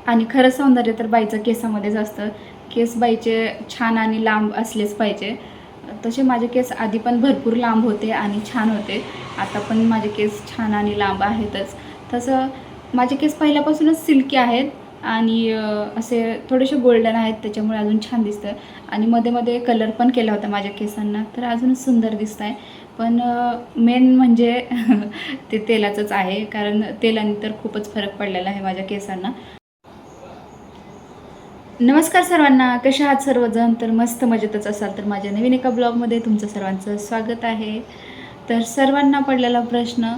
आणि खरं सौंदर्य तर बाईचं केसामध्येच असतं. केस बाईचे छान आणि लांब असलेच पाहिजे. तसे माझे केस आधी पण भरपूर लांब होते आणि छान होते. आता पण माझे केस छान आणि लांब आहेतच. तसं माझे केस पहिल्यापासूनच सिल्की आहेत आणि असे थोडेसे गोल्डन आहेत, त्याच्यामुळे अजून छान दिसतं. आणि मध्ये मध्ये कलर पण केला होता माझ्या केसांना, तर अजूनच सुंदर दिसत आहे. पण मेन म्हणजे ते तेलाचंच आहे, कारण तेलाने तर खूपच फरक पडलेला आहे माझ्या केसांना. नमस्कार सर्वांना, कसे आहात सर्वजण? तर मस्त मजेतच असाल तर माझ्या नवीन एका ब्लॉगमध्ये तुमचं सर्वांचं स्वागत आहे. तर सर्वांना पडलेला प्रश्न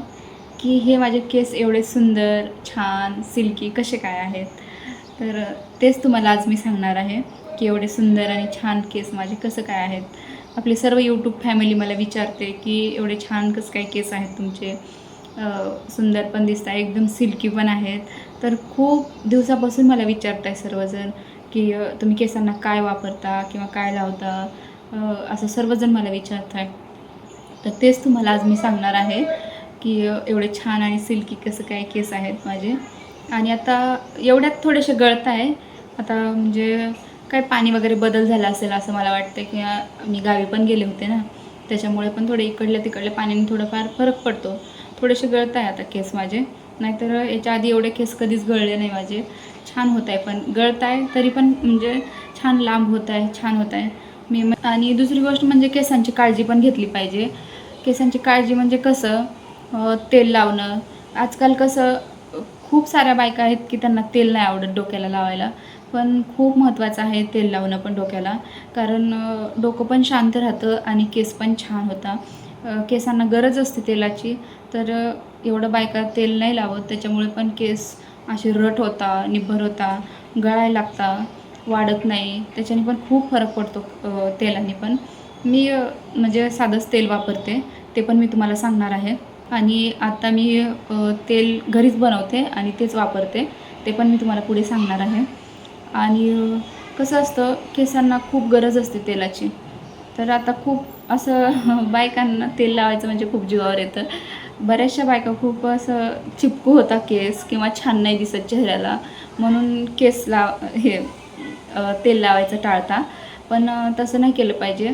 की हे माझे केस एवढे सुंदर, छान, सिल्की कसे काय आहेत? तर तेच तुम्हाला आज मी सांगणार आहे की एवढे सुंदर आणि छान केस माझे कसं काय आहेत. आपली सर्व यूट्यूब फॅमिली मला विचारते की एवढे छान कसं काय केस आहेत तुमचे, सुंदर पण दिसत आहे, एकदम सिल्की पण आहेत. तर खूप दिवसापासून मला विचारत आहे सर्वजण की तुम्ही केसांना काय वापरता किंवा काय लावता, असं सर्वजण मला विचारत आहे. तर तेच तुम्हाला आज मी सांगणार आहे की एवढे छान आणि सिल्की कसं काय केस आहेत माझे. आणि आता एवढ्यात थोडेसे गळत आहे. आता म्हणजे काय पाणी वगैरे बदल झाला असेल असं मला वाटतं, की मी गावी पण गेले होते ना, त्याच्यामुळे पण थोडे इकडल्या तिकडल्या पाण्याने थोडंफार फरक पडतो. थोडेसे गळत आहे आता केस माझे, नाहीतर याच्या आधी एवढे केस कधीच गळले नाही माझे. छान होत आहे, पण गळत आहे तरी पण म्हणजे छान लांब होत आहे, छान होत आहे. आणि दुसरी गोष्ट म्हणजे केसांची काळजी पण घेतली पाहिजे. केसांची काळजी म्हणजे कसं, तेल लावणं. आजकाल कसं खूप साऱ्या बायका आहेत की त्यांना तेल नाही आवडत डोक्याला लावायला, पण खूप महत्त्वाचं आहे तेल लावणं पण डोक्याला. कारण डोकं पण शांत राहतं आणि केस पण छान होता. केसांना गरज असते तेलाची, तर एवढं बायका तेल नाही लावत, त्याच्यामुळे पण केस असे रट होता, निब्बर होता, गळायला लागता, वाढत नाही. त्याच्याने पण खूप फरक पडतो तेलाने पण. मी म्हणजे साधंच तेल वापरते, ते पण मी तुम्हाला सांगणार आहे. आणि आता मी तेल घरीच बनवते आणि तेच वापरते, ते पण मी तुम्हाला पुढे सांगणार आहे. आणि कसं असतं, केसांना खूप गरज असते तेलाची. तर आता खूप असं बायकांना तेल लावायचं म्हणजे खूप जीवावर येतं. बऱ्याचशा बायका खूप असं चिपकू होता केस किंवा छान नाही दिसत चेहऱ्याला, म्हणून केस तेल लावायचं टाळता. पण तसं नाही केलं पाहिजे.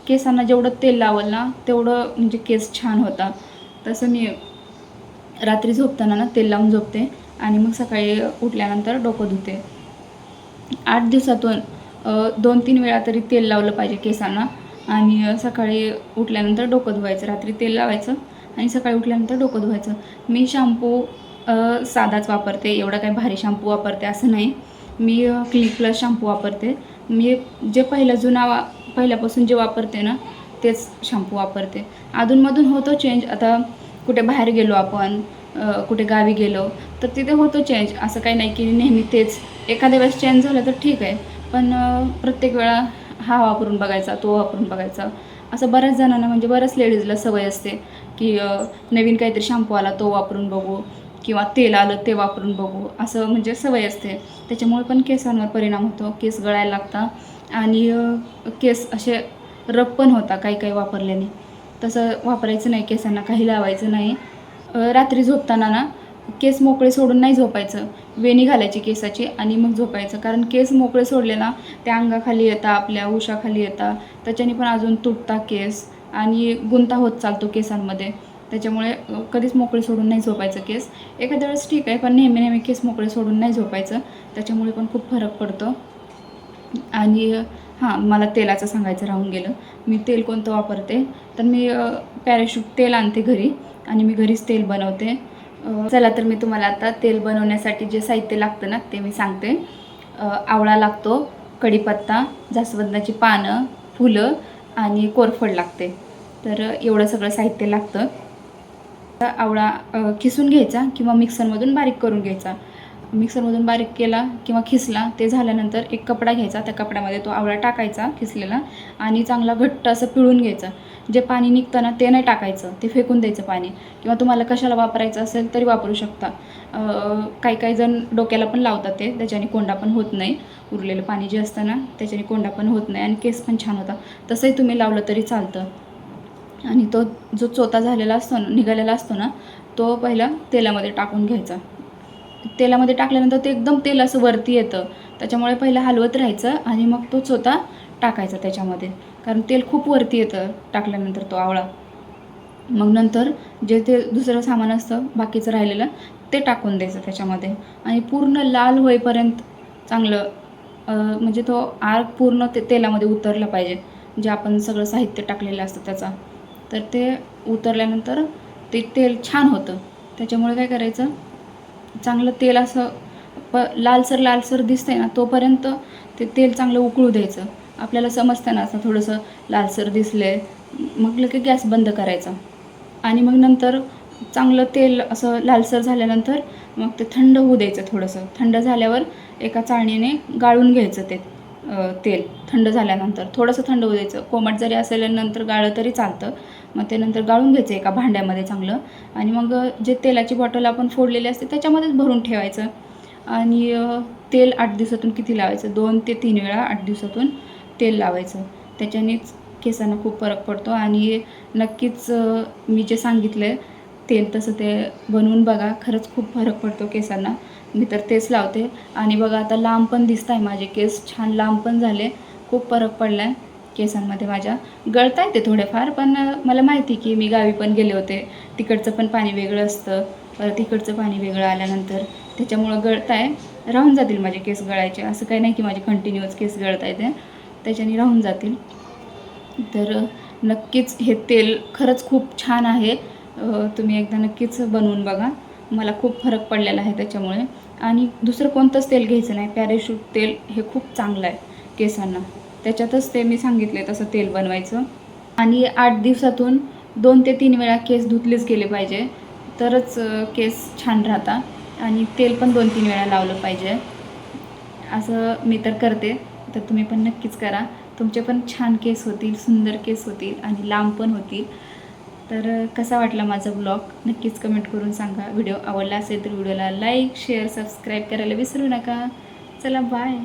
केसांना जेवढं तेल लावल ना तेवढं म्हणजे केस छान होता. तसं मी रात्री झोपताना ना तेल लावून झोपते आणि मग सकाळी उठल्यानंतर डोकं धुते. 8 दिवसातून 2-3 वेळा तरी तेल लावलं पाहिजे केसांना. आणि सकाळी उठल्यानंतर डोकं धुवायचं, रात्री तेल लावायचं आणि सकाळी उठल्यानंतर डोकं धुवायचं. मी शॅम्पू साधाच वापरते, एवढा काही भारी शॅम्पू वापरते असं नाही. मी क्लिनिक प्लस शॅम्पू वापरते. मी जे पहिल्यापासून जे वापरते ना तेच शॅम्पू वापरते. अधूनमधून होतो चेंज. आता कुठे बाहेर गेलो आपण, कुठे गावी गेलो तर तिथे होतो चेंज. असं काही नाही की नेहमी तेच. एखाद्या वेळेस चेंज झालं तर ठीक आहे, पण प्रत्येक वेळा हा वापरून बघायचा, तो वापरून बघायचा, असं बऱ्याच जणांना म्हणजे बऱ्याच लेडीजला सवय असते की नवीन काहीतरी शॅम्पू आला तो वापरून बघू किंवा तेल आलं ते वापरून बघू, असं म्हणजे सवय असते. त्याच्यामुळे पण केसांवर परिणाम होतो, केस गळायला लागतात आणि केस असे रफ पण होता काही काही वापरल्याने. तसं वापरायचं नाही, केसांना काही लावायचं नाही. रात्री झोपताना ना केस मोकळे सोडून नाही झोपायचं, वेणी घालायची केसाची आणि मग झोपायचं. कारण केस मोकळे सोडले ना ते अंगाखाली येतात, आपल्या उशाखाली येतात, त्याच्याने पण अजून तुटतात केस आणि गुंता होत चालतो केसांमध्ये. त्याच्यामुळे कधीच मोकळे सोडून नाही झोपायचं केस. एखाद्या वेळेस ठीक आहे, पण नेहमी नेहमी केस मोकळे सोडून नाही झोपायचं, त्याच्यामुळे पण खूप फरक पडतो. आणि हां, मला तेलाचं सांगायचं राहून गेलं. मी तेल कोणतं वापरते, तर मी पॅराशूट तेल आणते घरी आणि मी घरीच तेल बनवते. चला तर मी तुम्हाला आता तेल बनवण्यासाठी जे साहित्य लागतं ना ते मी सांगते. आवळा लागतो, कढीपत्ता, जास्वंदाची पानं, फुलं आणि कोरफड लागते. तर एवढं सगळं साहित्य लागतं. आवळा खिसून घ्यायचा किंवा मिक्सरमधून बारीक करून घ्यायचा. मिक्सरमधून बारीक केला किंवा खिसला, ते झाल्यानंतर एक कपडा घ्यायचा, त्या कपड्यामध्ये तो आवळा टाकायचा खिसलेला आणि चांगला घट्ट असं पिळून घ्यायचं. जे पाणी निघतं ना ते नाही टाकायचं, ते फेकून द्यायचं पाणी, किंवा तुम्हाला कशाला वापरायचं असेल तरी वापरू शकता. काही काही जण डोक्याला पण लावतात, ते त्याच्याने कोंडा पण होत नाही. उरलेलं पाणी जे असतं ना त्याच्याने कोंडा पण होत नाही आणि केस पण छान होतात. तसंही तुम्ही लावलं तरी चालतं. आणि तो जो चोथा झालेला असतो ना, निघालेला असतो ना, तो पहिला तेलामध्ये टाकून घ्यायचा. तेलामध्ये टाकल्यानंतर ते एकदम तेल असं वरती येतं. त्याच्यामुळे पहिलं हलवत राहायचं आणि मग तो चोथा टाकायचा त्याच्यामध्ये, कारण तेल खूप वरती येतं टाकल्यानंतर तो आवळा. मग नंतर जे ते दुसरं सामान असतं बाकीचं राहिलेलं ते टाकून द्यायचं त्याच्यामध्ये आणि पूर्ण लाल होईपर्यंत चांगलं म्हणजे तो आर्क पूर्ण ते तेलामध्ये उतरला पाहिजे, जे आपण सगळं साहित्य टाकलेलं असतं त्याचा. तर ते उतरल्यानंतर ते तेल छान होतं. त्याच्यामुळे काय करायचं, चांगलं तेल असं लालसर लालसर दिसतंय ना तोपर्यंत ते तेल चांगलं उकळू द्यायचं. आपल्याला समजतं ना असं थोडंसं लालसर दिसले, मग लगेच गॅस बंद करायचा. आणि मग नंतर चांगलं तेल असं लालसर झाल्यानंतर मग ते थंड होऊ द्यायचं. थोडंसं थंड झाल्यावर एका चाळणीने गाळून घ्यायचं ते तेल. थंड झाल्यानंतर थोडंसं थंड होऊ द्यायचं. कोमट जरी असेल नंतर गाळलं तरी चालतं. मग ते नंतर गाळून घ्यायचं एका भांड्यामध्ये चांगलं आणि मग जे तेलाची बॉटल आपण फोडलेली असते त्याच्यामध्येच भरून ठेवायचं. आणि तेल 8 दिवसातून किती लावायचं, 2 ते 3 वेळा 8 दिवसातून तेल लावायचं. त्याच्यानेच केसांना खूप फरक पडतो. आणि नक्कीच मी जे सांगितलं आहे तेल तसं ते बनवून बघा, खरंच खूप फरक पडतो केसांना. मी तर तेच लावते. आणि बघा आता लांब पण दिसत आहे माझे केस, छान लांब पण झाले. खूप फरक पडला आहे केसांमध्ये माझ्या. गळत आहे ते थोडेफार, पण मला माहिती की मी गावी पण गेले होते, तिकडचं पण पाणी वेगळं असतं, परत तिकडचं पाणी वेगळं आल्यानंतर त्याच्यामुळं गळत आहे. राहून जातील माझे केस गळायचे, असं काही नाही की माझे कंटिन्यूअस केस गळत आहे ते, त्याच्याने राहून जातील. तर नक्कीच हे तेल खरंच खूप छान आहे. तुम्ही एकदा नक्कीच बनवून बघा. मला खूप फरक पडलेला आहे त्याच्यामुळे. आणि दुसरं कोणतंच तेल घ्यायचं नाही, पॅराशूट तेल हे खूप चांगलं आहे केसांना. त्याच्यातच ते मी सांगितले तसं तेल बनवायचं. आणि 8 दिवसातून 2 ते 3 वेळा केस धुतलेच गेले पाहिजे, तरच केस छान राहतात. आणि तेल पण 2-3 वेळा लावलं पाहिजे. असं मी तर करते, तर तुम्ही पण नक्कीच करा. तुमचे पण छान केस होतील, सुंदर केस होतील आणि लांब पण होतील. तर कसा वाटला माझा ब्लॉग नक्कीच कमेंट करून सांगा. व्हिडिओ आवडला असेल तर व्हिडिओला लाईक, शेअर, सबस्क्राईब करायला विसरू नका. चला बाय.